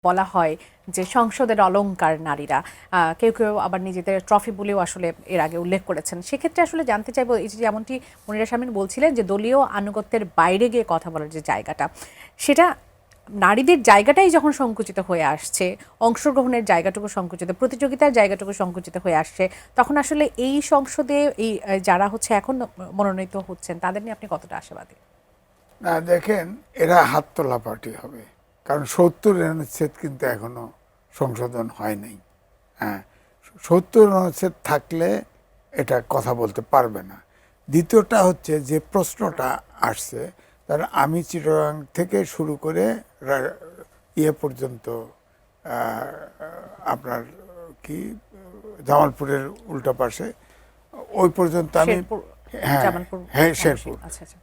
বলা হয় যে সংসদের অলংকার নারীরা, কেউ কেউ আবার নিজেদের ট্রফি বলেও আসলে এর আগে উল্লেখ করেছেন। সেক্ষেত্রে আসলে জানতে চাইবো, এই যে যেমনটি মনিরা শারমিন বলছিলেন যে দলীয় আনুগত্যের বাইরে গিয়ে কথা বলার যে জায়গাটা, সেটা নারীদের জায়গাটাই যখন সংকুচিত হয়ে আসছে, অংশগ্রহণের জায়গাটুকু সংকুচিত, প্রতিযোগিতার জায়গাটুকু সংকুচিত হয়ে আসছে, তখন আসলে এই সংসদে এই যারা হচ্ছে এখন মনোনীত হচ্ছেন তাদের নিয়ে আপনি কতটা আশাবাদী? না দেখেন, এরা হাত তোলা পার্টি হবে, কারণ ৭০ অনুচ্ছেদ কিন্তু এখনো সংশোধন হয় নাই। হ্যাঁ, ৭০ অনুচ্ছেদ থাকলে এটা কথা বলতে পারবে না। দ্বিতীয়টা হচ্ছে যে প্রশ্নটা আসছে, তার আমি চিটাগাং থেকে শুরু করে ইয়ে পর্যন্ত, আপনার কি জামালপুরের উল্টা পাশে ওই পর্যন্ত আমি, হ্যাঁ হ্যাঁ শেরপুর, আচ্ছা আচ্ছা,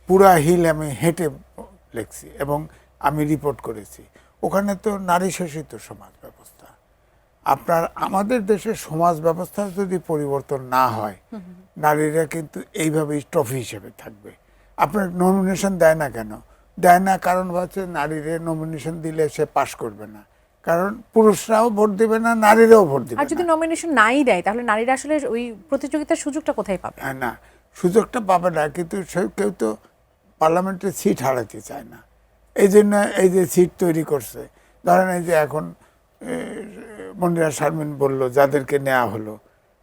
পুরা হিল আমি হেঁটে লিখছি এবং আমি রিপোর্ট করেছি। ওখানে তো নারী শাসিত সমাজ ব্যবস্থা। আপনার আমাদের দেশের সমাজ ব্যবস্থা যদি পরিবর্তন না হয়, নারীরা কিন্তু এইভাবেই ট্রফি হিসেবে থাকবে। আপনার নমিনেশন দেয় না কেন? দেয় না কারণ হচ্ছে নারীরা নমিনেশন দিলে সে পাশ করবে না, কারণ পুরুষরাও ভোট দেবে না, নারীরাও ভোট দেবে আর যদি না। নমিনেশন নাই দেয় তাহলে নারীরা আসলে ওই প্রতিযোগিতার সুযোগটা কোথায় পাবে? না, সুযোগটা পাবে না, কিন্তু কেউ তো পার্লামেন্টের সিট হারাতে চায় না। এই জন্য এই যে সিট তৈরি করছে, ধরেন এই যে এখন মনিরা শারমিন বলল যাদেরকে নেওয়া হলো,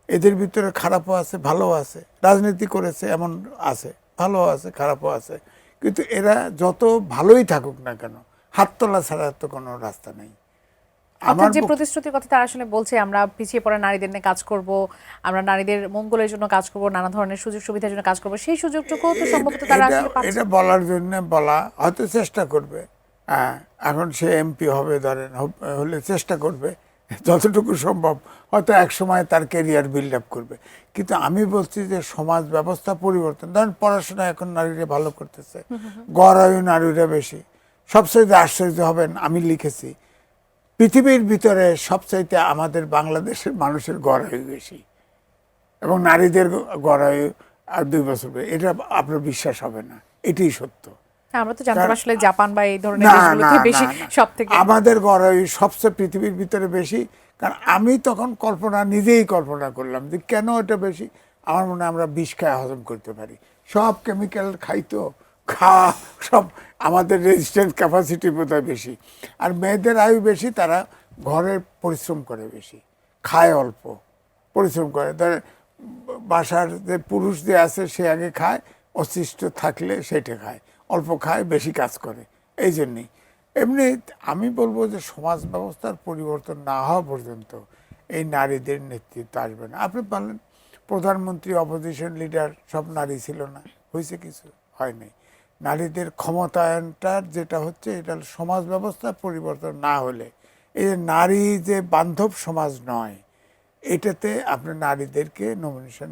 এদের ভিতরে খারাপও আছে ভালোও আছে, রাজনীতি করেছে এমন আছে, ভালো আছে খারাপও আছে, কিন্তু এরা যত ভালোই থাকুক না কেন, হাত তোলা ছাড়া তো কোনো রাস্তা নেই। আমার যে প্রতিশ্রুতির কথা তারা আসলে বলছে, আমরা পিছিয়ে পড়া নারীদের নিয়ে কাজ করব, আমরা নারীদের মঙ্গলের জন্য কাজ করব, নানা ধরনের সুযোগ সুবিধার জন্য কাজ করব, সেই সুযোগটুকু তো সম্ভবত তারা আসলে পাচ্ছে। এটা বলার জন্য বলা, হয়তো চেষ্টা করবে। হ্যাঁ, এখন সে এমপি হবে, ধরেন হলে চেষ্টা করবে যতটুকু সম্ভব, হয়তো এক সময় তার ক্যারিয়ার বিল্ড আপ করবে। কিন্তু আমি বলছি যে সমাজ ব্যবস্থা পরিবর্তন, ধরেন পড়াশোনা এখন নারীরা ভালো করতেছে, গড় আয়ু নারীরা বেশি। সবচেয়ে আশ্চর্য হবেন, আমি লিখেছি পৃথিবীর ভিতরে সবচাইতে আমাদের বাংলাদেশের মানুষের গড় আয়ু বেশি এবং নারীদের গড় আয়ু আর 2 বছর। এটা আপনার বিশ্বাস হবে না, এটাই সত্য। আমরা তো জানতাম আসলে জাপান বা এই ধরনের দেশগুলোতে বেশি, সবথেকে আমাদের গড় আয়ু সবচেয়ে পৃথিবীর ভিতরে বেশি। কারণ আমি তখন নিজেই কল্পনা করলাম যে কেন এটা বেশি। আমার মনে হয় আমরা বিষ খায় হজম করতে পারি, সব কেমিক্যাল খাইতো, খাওয়া সব, আমাদের রেজিস্ট্যান্স ক্যাপাসিটি বোধহয় বেশি। আর মেয়েদের আয়ু বেশি, তারা ঘরের পরিশ্রম করে বেশি, খায় অল্প, পরিশ্রম করে। ধরে বাসার যে পুরুষ যে আছে সে আগে খায়, অশিষ্ট থাকলে সেটা খায়, অল্প খায়, বেশি কাজ করে। এই জন্যেই এমনি আমি বলবো যে সমাজ ব্যবস্থার পরিবর্তন না হওয়া পর্যন্ত এই নারীদের নেতৃত্ব আসবে না। আপনি বললেন প্রধানমন্ত্রী, অপোজিশন লিডার সব নারী ছিল না, হয়েছে কিছু? হয়নি। নারীদের ক্ষমতায়নটার যেটা হচ্ছে, এটা সমাজ ব্যবস্থা পরিবর্তন না হলে, এই যে নারী যে বান্ধব সমাজ নয়, এটাতে আপনি নারীদেরকে নমিনেশন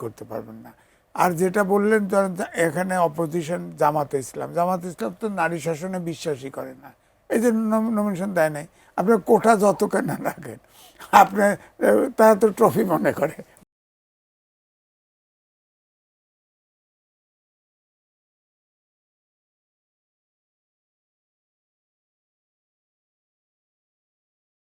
করতে পারবেন না। আর যেটা বললেন, ধরেন এখানে অপোজিশন জামাতে ইসলাম তো নারী শাসনে বিশ্বাসই করে না, এই যে নমিনেশন দেয় নাই। আপনার কোটা যত কেন রাখেন, আপনার তারা তো ট্রফি মনে করে,